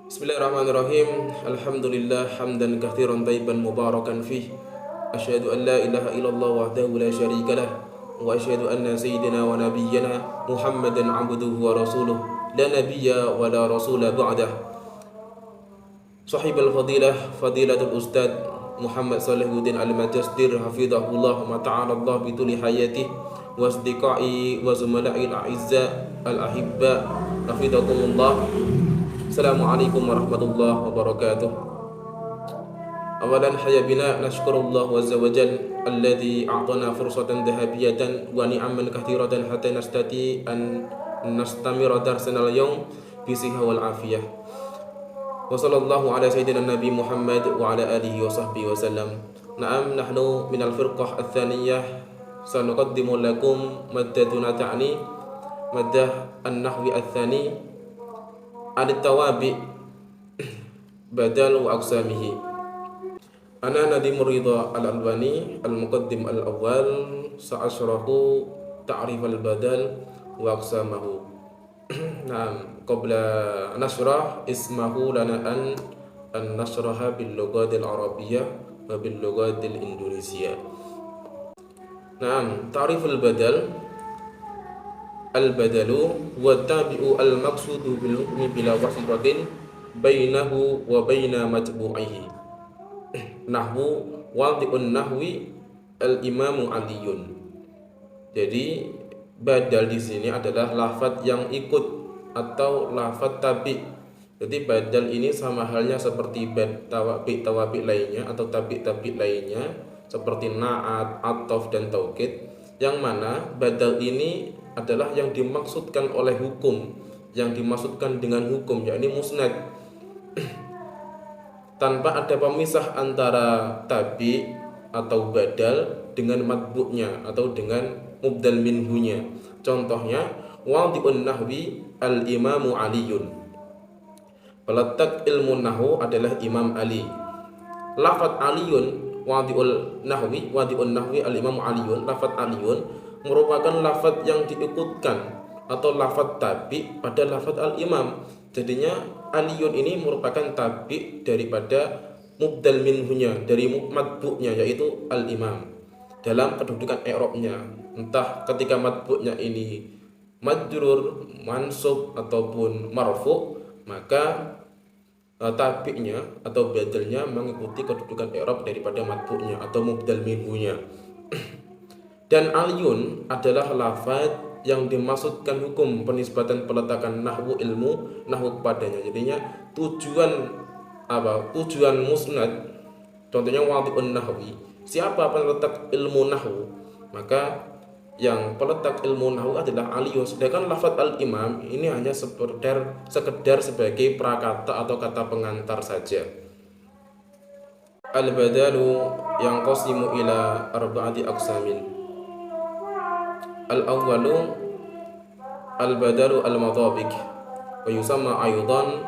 Bismillahirrahmanirrahim. Alhamdulillah hamdan katsiran tayyiban mubarakan fih. Asyhadu an la ilaha illallah wahdahu la syarika lah wa asyhadu anna sayyidina wa nabiyyana Muhammadan abduhu wa rasuluh la nabiyya wa la rasula ba'dah. Sahibul fadilah fadilatul ustad Muhammad Salihuddin Al-Majasdir hafizahullah wa ta'ala Allah bituli hayatih wa asdiqai wa zumala'il a'izza al-ahibba hafizakumullah. Assalamualaikum warahmatullahi wabarakatuh. Awalan haya bina nashkurullah wa zawajal alladhi a'tana fursatan dhahabiyatan wa ni'aman kathiratan hatta nastati an nastamira darsana al-yawm bisiha wal afiyah. Wa sallallahu ala sayyidina Nabi Muhammad wa ala alihi wa sahbihi wa sallam. Na'am, nahnu minal firqah al-thaniyah sanuqaddimu lakum maddatuna ta'ni maddah an-nahwi al-thani al-tawabi badal wa aqsamihi. Ana Nadim Ridha Al-Albani al-muqaddim al-awwal sa'ashrahu ta'rif al-badal wa aqsamahu. Naam, qabla nashrah ismahu lana an nashraha bil lughatil arabiyyah wa bil lughatil indonesiyyah. Naam, ta'rif al-badal. Al-badalu wa tabi'u al-maqsudu bil hukmi bila wasitatin bainahu wa baina matbu'ihi. Nahwu wadi'un nahwi al-imamu aliyun. Jadi badal di sini adalah lafadz yang ikut atau lafadz tabi'. Jadi badal ini sama halnya seperti tawabi lainnya atau tabi' lainnya seperti na'at, ataf dan taukid, yang mana badal ini adalah yang dimaksudkan oleh hukum, yang dimaksudkan dengan hukum yakni musnad tanpa ada pemisah antara tabi atau badal dengan matbu'nya atau dengan mubdal minhunya. Contohnya wadi'un nahwi al-imamu aliyun. Peletak ilmu nahwu adalah Imam Ali. Lafadz aliyun wadi'un nahwi al-imamu aliyun, lafadz aliyun merupakan lafadz yang diikutkan atau lafadz tabi pada lafadz al-imam. Jadinya aliyun ini merupakan tabi daripada mubdal minhunya, dari matbu'nya yaitu al-imam. Dalam kedudukan i'rabnya, entah ketika matbu'nya ini majrur, mansub ataupun marfu', maka tabi'nya atau badalnya mengikuti kedudukan i'rab daripada matbu'nya atau mubdal minhunya. Dan aliyun adalah lafaz yang dimaksudkan hukum penisbatan peletakan ilmu nahwu kepadanya. Jadinya tujuan musnad, contohnya wadi'un nahwi, siapa peletak ilmu nahwu, maka yang peletak ilmu nahwu adalah aliyun. Sedangkan lafaz al-imam ini hanya sekedar sebagai prakata atau kata pengantar saja. Al-badalu yang qasimu ila arba'ati aqsamin. Al-awwalu al-badalu al-matabiq wa yusamma aydan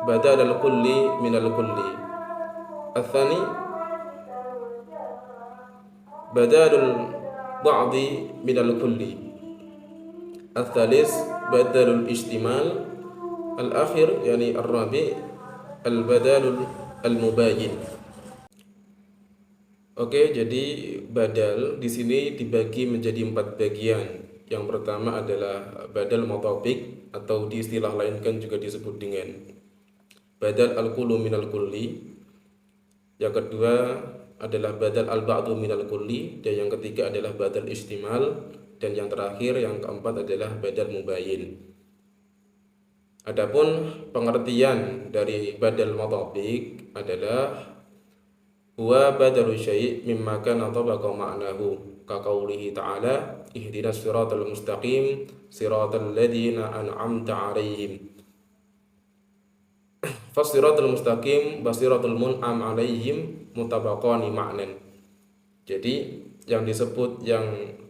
badal al-kulli min al-kulli. Al-thani badalul ba'di min al-kulli. Al-thalis badalul istimal. Al-akhir yani ar-rabi' al-badalul al-mubayyin. Oke, jadi badal di sini dibagi menjadi 4 bagian. Yang pertama adalah badal mutabiq atau di istilah lain kan juga disebut dengan badal al-kullu minal kulli. Yang kedua adalah badal al-ba'du minal kulli, dan yang ketiga adalah badal istimal, dan yang terakhir yang keempat adalah badal mubayyin. Adapun pengertian dari badal mutabiq adalah huwa badalu syai' mimma kana tabaqa ma'nahu ka qaulihi ta'ala ihdinas siratal mustaqim siratal ladzina an'amta 'alaihim. Fasiratal mustaqim basiratul mun'am 'alaihim mutabaqani ma'nan. Jadi yang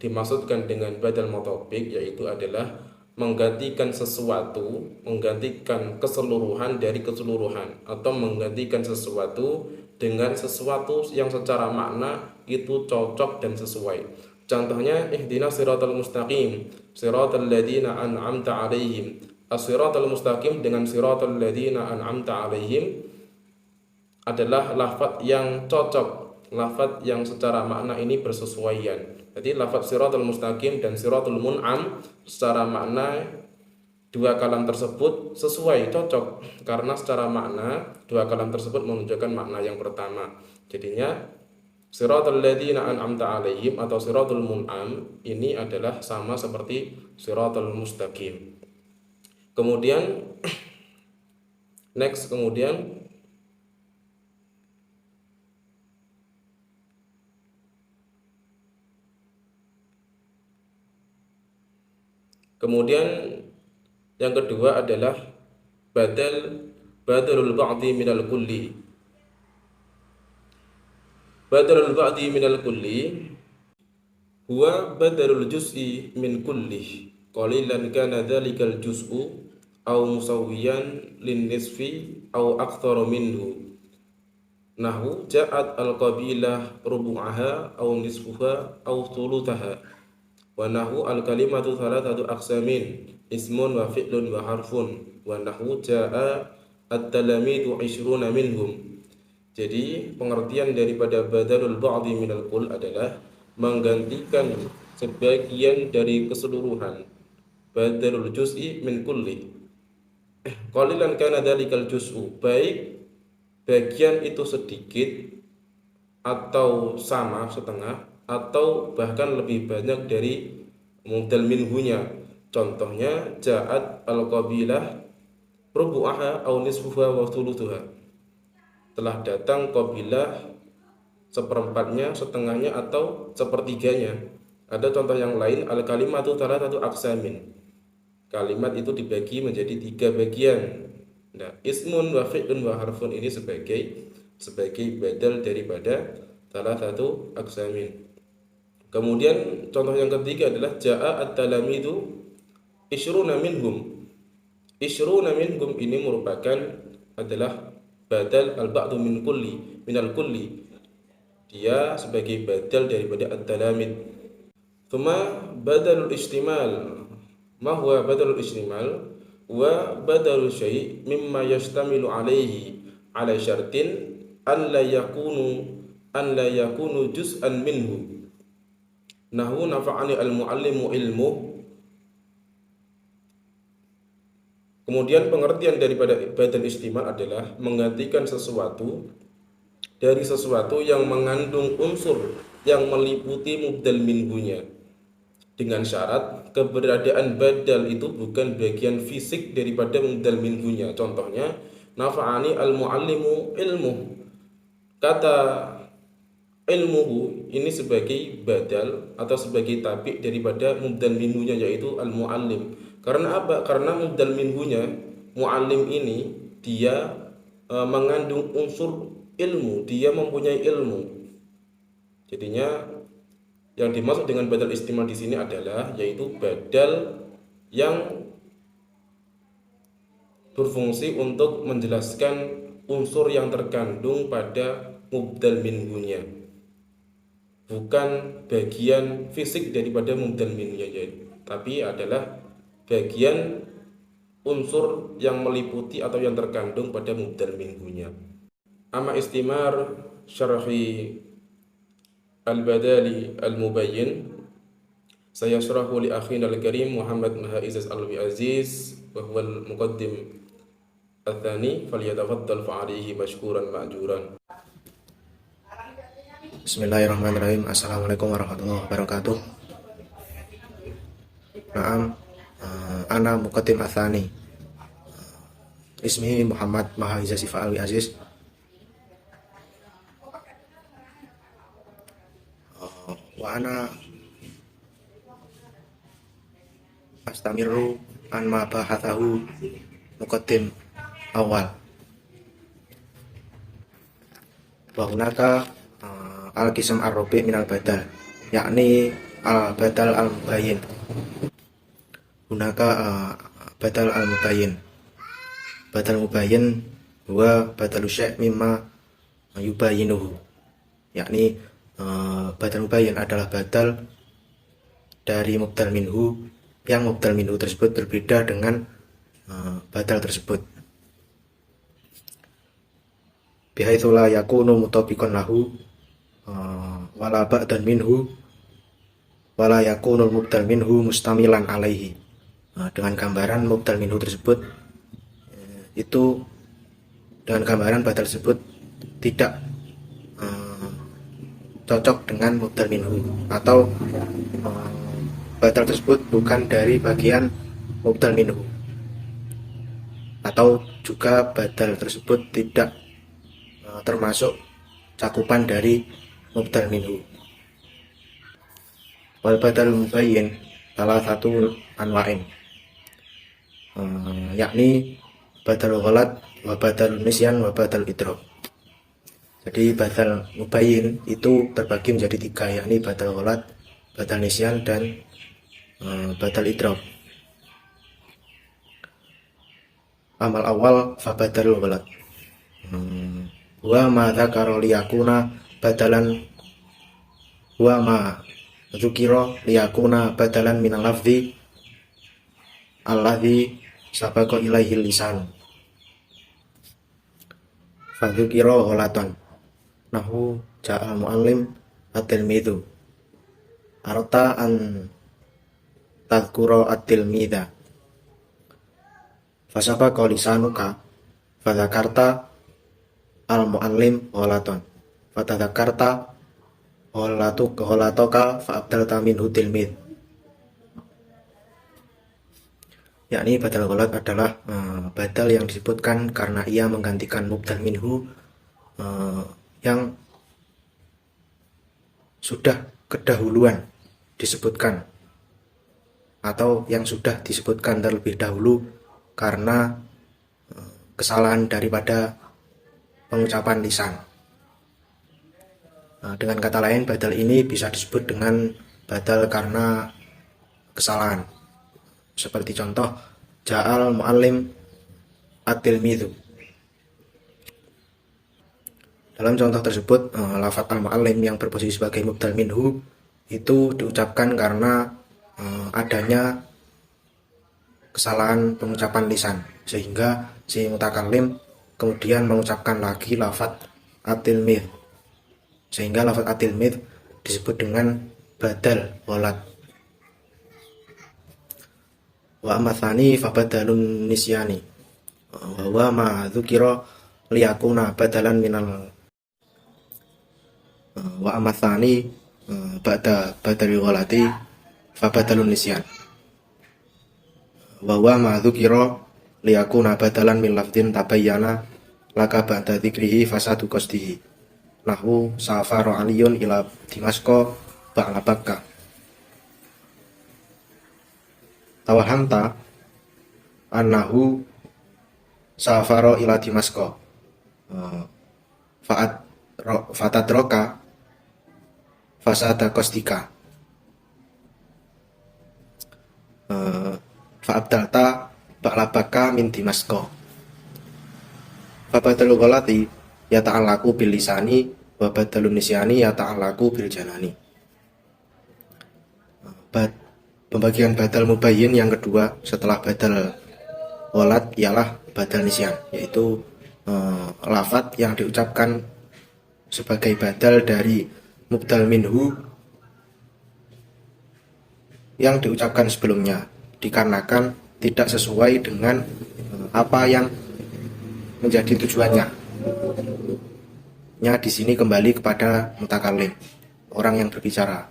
dimaksudkan dengan badal mutabiq yaitu adalah menggantikan sesuatu, menggantikan keseluruhan dari keseluruhan, atau menggantikan sesuatu dengan sesuatu yang secara makna itu cocok dan sesuai. Contohnya ihdinas siratal mustaqim siratal ladzina an'amta 'alaihim, as-siratal mustaqim dengan siratal ladzina an'amta alaihim adalah lafaz yang cocok, lafaz yang secara makna ini bersesuaian. Jadi lafaz siratal mustaqim dan siratul mun'am secara makna dua kalam tersebut sesuai, cocok, karena secara makna dua kalam tersebut menunjukkan makna yang pertama. Jadinya siratal ladzina an'amta alaihim atau siratul mun'am ini adalah sama seperti siratal mustaqim. Kemudian kemudian yang kedua adalah badalul ba'di minal kulli. Badalul ba'di minal kulli huwa badalul juz'i min kulli qalilan kana dzalikal juz'u aw musawwiyan lin nisfi aw aktsara minhu. Nahu ja'at al-qabilah rubu'aha aw nisfuha aw thuluthaha. Wa nahu al-kalimatu thalathatu aqsamin ismun wa fi'lun wa harfun. Wa nahu ja'a at-talamidu 20 minhum. Jadi pengertian daripada badalul ba'di minal kull adalah menggantikan sebagian dari keseluruhan. Badalul juz'i min kulli. Qalilan kana dzalikal juz'u, baik bagian itu sedikit atau sama setengah atau bahkan lebih banyak dari mubdal minhunya. Contohnya ja'at al-qabilah rubu'aha aw nisfuha wa thuluthuha. Telah datang qabilah seperempatnya, setengahnya atau sepertiganya. Ada contoh yang lain, al-kalimatu thalathatu aqsamin. Kalimat itu dibagi menjadi 3 bagian. Nah, ismun wa fi'lun wa harfun ini sebagai badal daripada thalathatu aqsamin. Kemudian contoh yang ketiga adalah ja'a at-talamidu 20 minhum. 20 minhum ini merupakan adalah badal al-ba'du min kulli minal kulli. Dia sebagai badal daripada at-talamid. Thumma badalul istimal. Ma huwa badalul istimal? Wa badalul syai' mimma yashtamilu alaihi ala syartin an la yakunu juz'an minhu. Nahu nafa'ani al-muallimu ilmu. Kemudian pengertian daripada badal istimal adalah menggantikan sesuatu dari sesuatu yang mengandung unsur yang meliputi mubdal minhunya, dengan syarat keberadaan badal itu bukan bagian fisik daripada mubdal minhunya. Contohnya nafa'ani al-muallimu ilmu. Kata ilmuhu ini sebagai badal atau sebagai tabi daripada mubdal minhunya, yaitu al-muallim. Karena apa? Karena mubdal minhunya muallim ini dia mengandung unsur ilmu, dia mempunyai ilmu. Jadinya yang dimaksud dengan badal istimal di sini adalah yaitu badal yang berfungsi untuk menjelaskan unsur yang terkandung pada mubdal minhunya, bukan bagian fisik daripada mubdal minhunya, tapi adalah bagian unsur yang meliputi atau yang terkandung pada mubdal minhunya. Amma istimar syarhi al-badali al-mubayyin sayashrahu li akhina al-karim Muhammad Mahaizaz al-Aziz wa huwa al-muqaddim al-thani falyatafaddal fa'alihi mashkuran ma'juran. Bismillahirrahmanirrahim. Assalamualaikum warahmatullahi wabarakatuh. Naam, ana muqaddim al-thani. Ismi Muhammad Mahaizaz al-Aziz. Wa ana astamiru an ma bahathahu muqaddim awal. Wa hunaka al-qism ar-rabi' min al-badal, yakni al-badal al-mubayyin. Hunaka badal al-mubayyin. Badal mubayyin huwa badalu syai' mimma yubayyinuhu, yakni badal mubayyin adalah badal dari mubdal minhu yang mubdal minhu tersebut berbeda dengan badal tersebut. Bihaitsu la yakunu mutabiqan lahu wala ba'dan minhu wala yakunul mubdal minhu mustamilan alaihi. Dengan gambaran mubdal minhu tersebut itu dengan gambaran badal tersebut tidak cocok dengan mubdal minhu, atau badal tersebut bukan dari bagian mubdal minhu, atau juga badal tersebut tidak termasuk cakupan dari mubdal minhu. Wal badal mubayyin salah satu anwa'in, yakni badal ghalat wa badal nisyan wa badal idrok. Jadi badal mubayyin itu terbagi menjadi 3, yakni badal ghalat, badal nisyan, dan badal idrok. Amal awal fa badal ghalat wa ma dzakara liyakuna badalan wa ma dzukira liyakuna badalan minal lafzi alladzi sabaqa ilaihi lisan fa dzukira ghalatan nahu ja'al muallim at-tilmidhu arta an tadhkura at-tilmidha fa sabaqa lisanuka fa dzakarta al-muallim ghalatan fa tadzakarta ghalatoka fa abdalta minhu tilmid. Yakni badal ghalat adalah badal yang disebutkan karena ia menggantikan mubdal minhu yang sudah kedahuluan disebutkan, atau yang sudah disebutkan terlebih dahulu karena kesalahan daripada pengucapan lisan. Dengan kata lain, badal ini bisa disebut dengan badal karena kesalahan. Seperti contoh, ja'al muallim at-tilmidhu. Dalam contoh tersebut, lafaz al-muallim yang berposisi sebagai mubdal minhu itu diucapkan karena adanya kesalahan pengucapan lisan, sehingga si mutakallim kemudian mengucapkan lagi lafaz at-tilmidh, sehingga lafaz at-tilmidh disebut dengan badal ghalat. Wa amathani fa badalun nisyani wa huwa ma dzukira liyakuna badalan minal wa amathani ba'da badal ghalati fa badalun nisyan wa huwa ma dzukira liyakuna badalan min lafdin tabayyana laka ba'da dzikrihi fasadu qasdihi nahwu safara aliyun ila dimasko ba'la bakka tawahamta annahu safara ila dimasko fatadroka fasada qasdika fa'abdalta ba'la bakka min dimasko fa badalu ghalati yata'allaqu bil lisani wa badalun nisyani yata'allaqu bil janani. Pembagian badal mubayyin yang kedua setelah badal ghalat ialah badal nisyan, yaitu lafaz yang diucapkan sebagai badal dari mubdal minhu yang diucapkan sebelumnya, dikarenakan tidak sesuai dengan apa yang menjadi tujuannya. Di sini kembali kepada mutakallim, orang yang berbicara.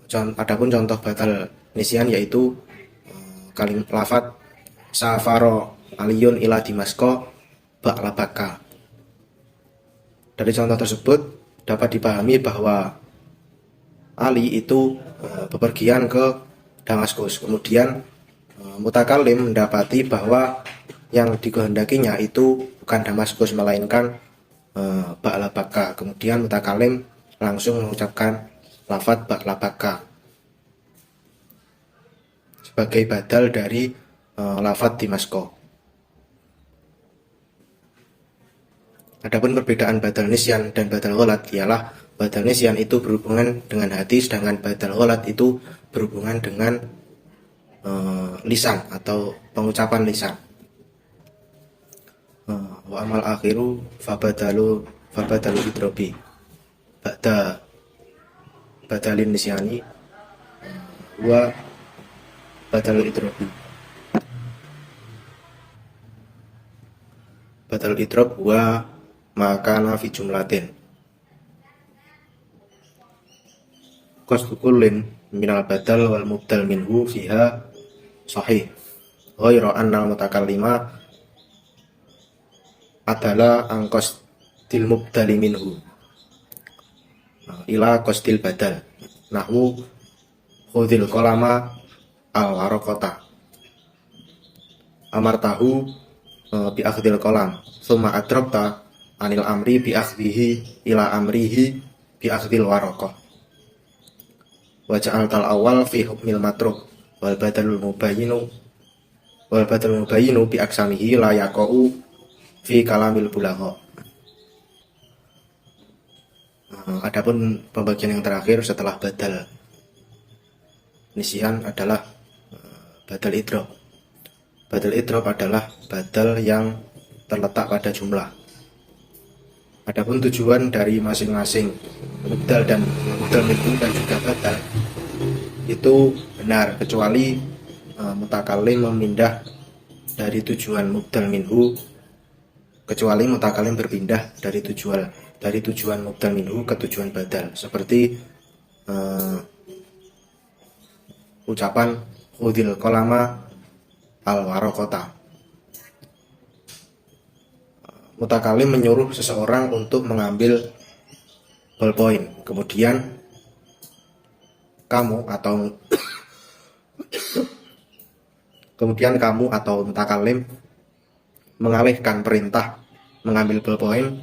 Adapun contoh badal nisyan yaitu lafaz safaro aliyun ila dimasko ba'la bakka. Dari contoh tersebut dapat dipahami bahwa Ali itu bepergian ke Damaskus. Kemudian mutakallim mendapati bahwa yang dikehendakinya itu bukan Damaskus melainkan ba'la bakka. Kemudian mutakallim langsung mengucapkan lafaz ba'la bakka sebagai badal dari lafaz dimasko. Adapun perbedaan badal nisyan dan badal ghalat ialah badal nisyan itu berhubungan dengan hati, sedangkan badal ghalat itu berhubungan dengan lisan atau pengucapan lisan. Wa amal akhiru fabadalu idrobi ba'da badalin nisyani wa badalu idrobi. Badal idrob wa makana fi jumlatin qasdu kullin minal badal wal mubdal minhu fiha sahih ghairu anna mutakallima adalah angkos til mubdali minhu ila qasdil badal nahwu khudil kolama al waraqata amartahu bi akhdil kolam summa adrabta anil amri bi akhdihi ila amrihi bi akhdil waraqah wa ja'altal awal fi hukmil matruk wal badalul mubayyinu bi aksamihi la yaqau fi kalamil bulagha. Adapun pembagian yang terakhir setelah badal nisyan adalah badal idrob. Badal idrob adalah badal yang terletak pada jumlah. Adapun tujuan dari masing-masing mubdal dan mubdal minhu dan juga badal itu benar kecuali mutakallim memindah dari tujuan mubdal minhu, kecuali mutakallim berpindah dari tujuan mubdal minhu ke tujuan badal, seperti ucapan khudil kolama al waraqata. Mutakallim menyuruh seseorang untuk mengambil ballpoint, kemudian kamu atau mutakallim mengalihkan perintah mengambil ballpoint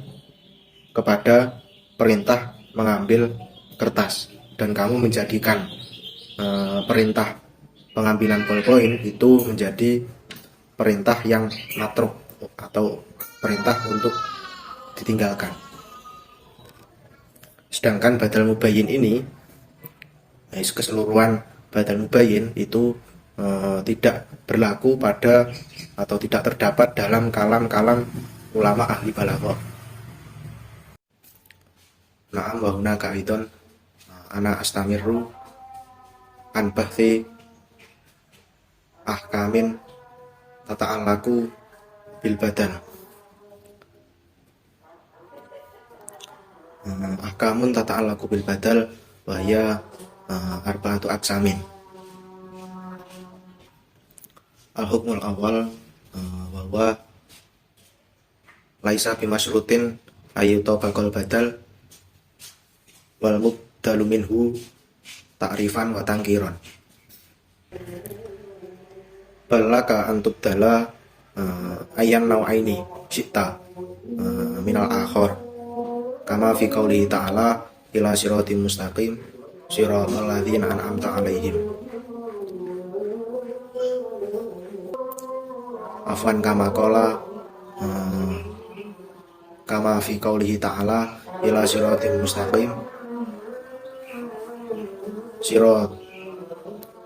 kepada perintah mengambil kertas, dan kamu menjadikan perintah pengambilan ballpoint itu menjadi perintah yang matruk atau perintah untuk ditinggalkan. Sedangkan badal mubayyin ini, keseluruhan badal mubayyin itu tidak berlaku pada atau tidak terdapat dalam kalam-kalam ulama ahli balaghah. Na'am wa hunaka aidon ana astamirru an bahthi ahkamin tata'allaku bil badan. Ahkamun tata'allaku bil badal wa hiya arba'atu aqsamin. Al-hukmul awal wa huwa laisa bimasyrutin ayyutabaqal badal wal mubdalu minhu ta'rifan wa tangkiran. Balaka antubdala ayyan nau'aini syi'ta minal akhor kama fi qoulihi ta'ala ila siratim mustaqim siratal ladzina an'amta 'alaihim. Afwan kama qala kama fi qoulihi ta'ala ila siratim mustaqim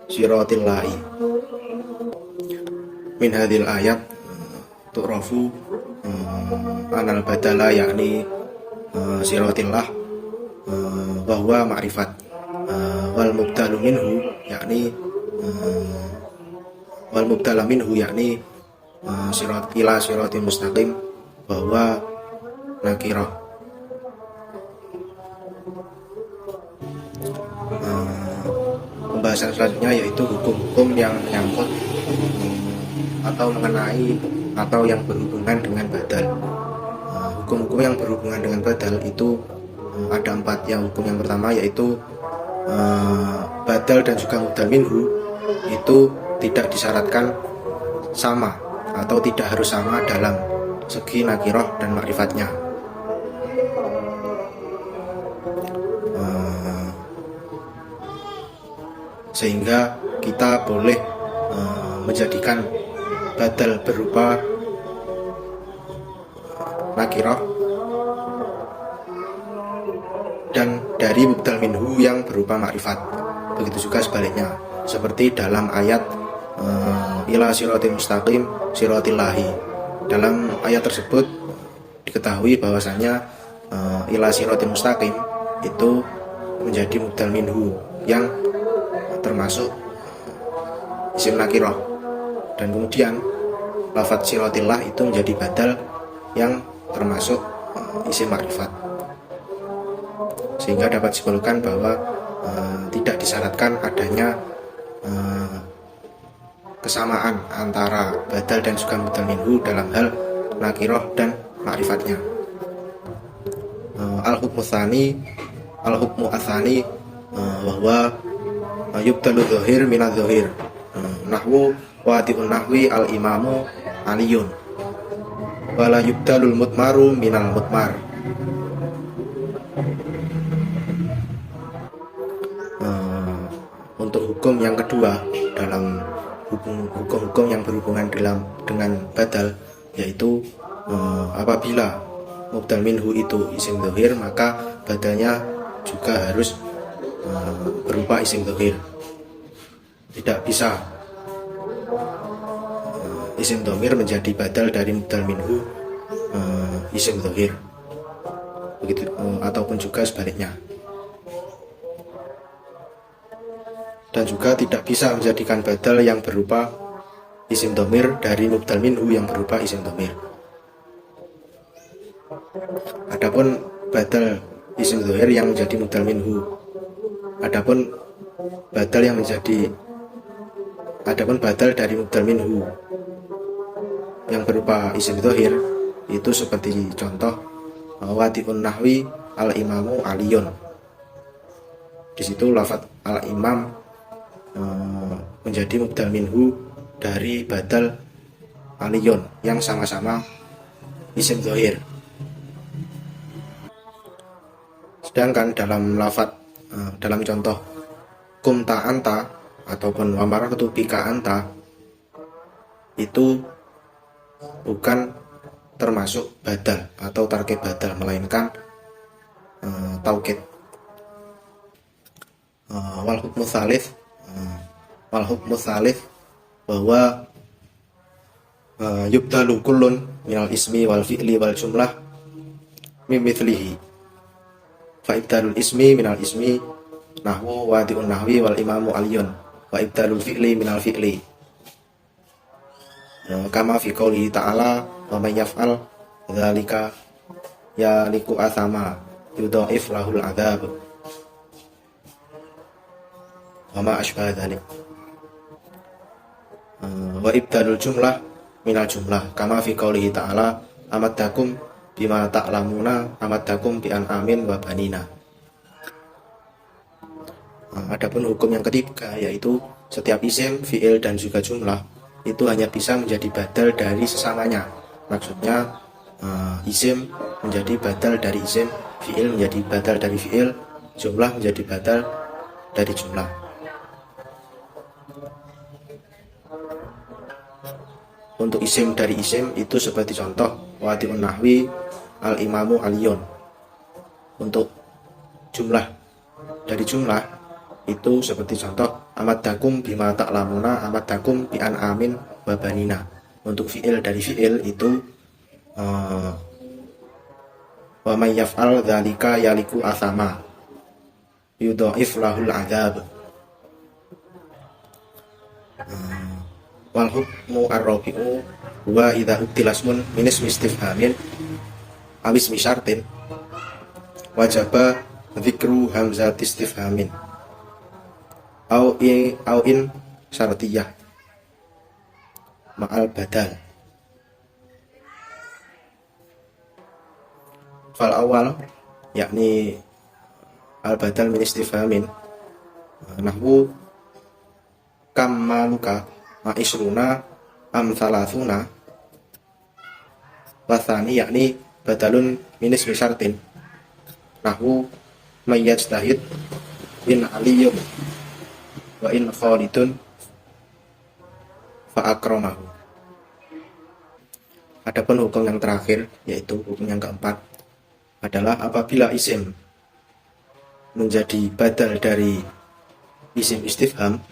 siratillahi. Min hadhil ayat tu'rafu anal badala yakni siratillah bahwa ma'rifat wal mubdalu minhu yakni wal mubdala minhu yakni sirat ila siratil mustaqim bahwa nakirah. Pembahasan selanjutnya yaitu hukum-hukum yang menyangkut atau mengenai atau yang berhubungan dengan badal. Hukum-hukum yang berhubungan dengan badal itu ada 4 ya. Hukum yang pertama yaitu badal dan juga mubdal minhu itu tidak disyaratkan sama atau tidak harus sama dalam segi nakirah dan ma'rifatnya. Sehingga kita boleh menjadikan badal berupa nakirah dan dari mubdal minhu yang berupa ma'rifat. Begitu juga sebaliknya, seperti dalam ayat ila siratil mustaqim siratillahi. Dalam ayat tersebut diketahui bahwasanya ila siratil mustaqim itu menjadi mubdal minhu yang termasuk isim nakirah, dan kemudian lafadz siratillah itu menjadi badal yang termasuk isim makrifat, sehingga dapat disimpulkan bahwa tidak disyaratkan adanya kesamaan antara badal dan juga mubdal minhu dalam hal nakirah dan makrifatnya. Al-hukmu atsani bahwa yubdalu dzahir minadz dzahir, nahwu wadi'un nahwi al-imamu aliyun wala yubdalul mutmaru minal mutmar. Untuk hukum yang kedua dalam hukum-hukum yang berhubungan dengan badal, yaitu apabila mubdal minhu itu isim dzahir, maka badalnya juga harus berupa isim dzahir. Tidak bisa isim dhamir menjadi badal dari mubdal minhu isim dzahir, begitu, ataupun juga sebaliknya. Dan juga tidak bisa menjadikan badal yang berupa isim dhamir dari mubdal minhu yang berupa isim dhamir. Adapun badal isim dzahir yang menjadi mubdal minhu, adapun badal dari mubdal minhu yang berupa isim dzahir itu seperti contoh wadi'un nahwi al-imamu aliyun. Di situ lafadz al-imam menjadi mubdal minhu dari badal aliyun yang sama-sama isim dzahir. Sedangkan dalam contoh kumta anta ataupun wamaratu bika anta itu bukan termasuk badal atau tarkib badal, melainkan taukid. Wal hukmu tsalits bahwa yubdalu kullun minal ismi wal fi'li wal jumlah min mithlihi fa ibdalul ismi minal ismi nahwu wadi'un nahwi wal imamu aliyun wa ibdalul fi'li minal fi'li kama fi qoulihi ta'ala wa may yaf'al dzalika yaliku athama yudhaif lahul adzab wa ma asbaha dzalik. Wa ibdalul jumlah minal jumlah kama fi qoulihi ta'ala amaddakum bima ta'lamuna amaddakum bi an'amin wa banina. Adapun hukum yang ketiga, yaitu setiap isim, fi'il dan juga jumlah itu hanya bisa menjadi badal dari sesamanya. Maksudnya isim menjadi badal dari isim, fi'il menjadi badal dari fi'il, jumlah menjadi badal dari jumlah. Untuk isim dari isim itu seperti contoh wadi'un nahwi al-imamu aliyun. Untuk jumlah dari jumlah itu seperti contoh amaddakum bima ta'lamuna amaddakum bi an'amin wa banina. Untuk fi'il dari fi'il itu wa may yaf'al dzalika yaliku athama yudhaif lahul adzab. Wal hukmu ar-rabi'u wa idza ubtilasmun min ismi istifhamin aw ismi syartin wajaba dzikru hamzat istifhamin au in syartiyah ma'al badal. Fal awal yakni al badal min istifhamin nahwu kam maluka ma'isruna am thalathuna, wathani yakni badalun min ismi syartin nahwu may yajtahid in aliyyun wa in khalidun fa akramahu. Adapun hukum yang terakhir, yaitu hukum yang keempat, adalah apabila isim menjadi badal dari isim istifham,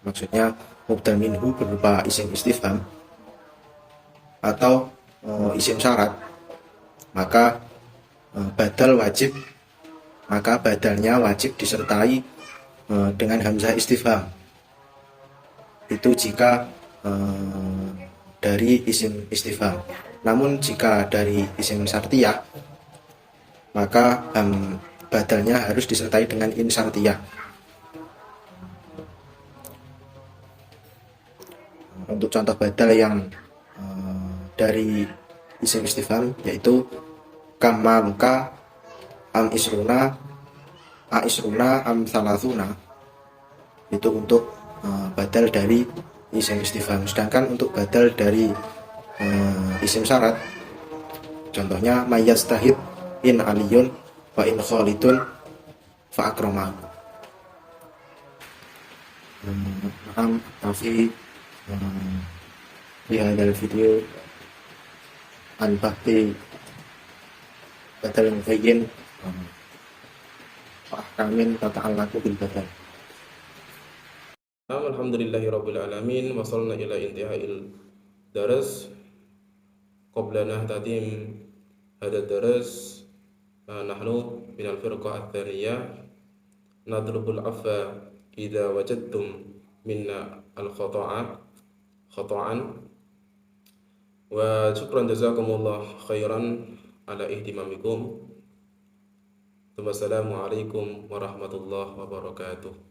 maksudnya mubdal minhu berupa isim istifham atau isim syarat, maka badalnya wajib disertai dengan hamzah istifham. Itu jika dari isim istifham. Namun jika dari isim syartiyah, maka badalnya harus disertai dengan in syartiyah. Untuk contoh badal yang dari isim istifham yaitu kama muka am isruna a isruna am salasuna, itu untuk badal dari isim istifham. Sedangkan untuk badal dari isim syarat, contohnya mayyastahid in aliyun wa in khalidun fa akramahu. Tapi di hadal video an bahti badal mufayyin wa ahkamin tata'allaqu bil badal. Alhamdulillahirabbil alamin, wasalna ila intihai daras. Qabla nahtadim hada daras, nahnu min al-firqah ats-tsaniyah nadrubul afwa idza wajadtum minna al-khata'an wa syukran jazakumullah khairan ala ihtimamikum. Wassalamu alaikum warahmatullahi wabarakatuh.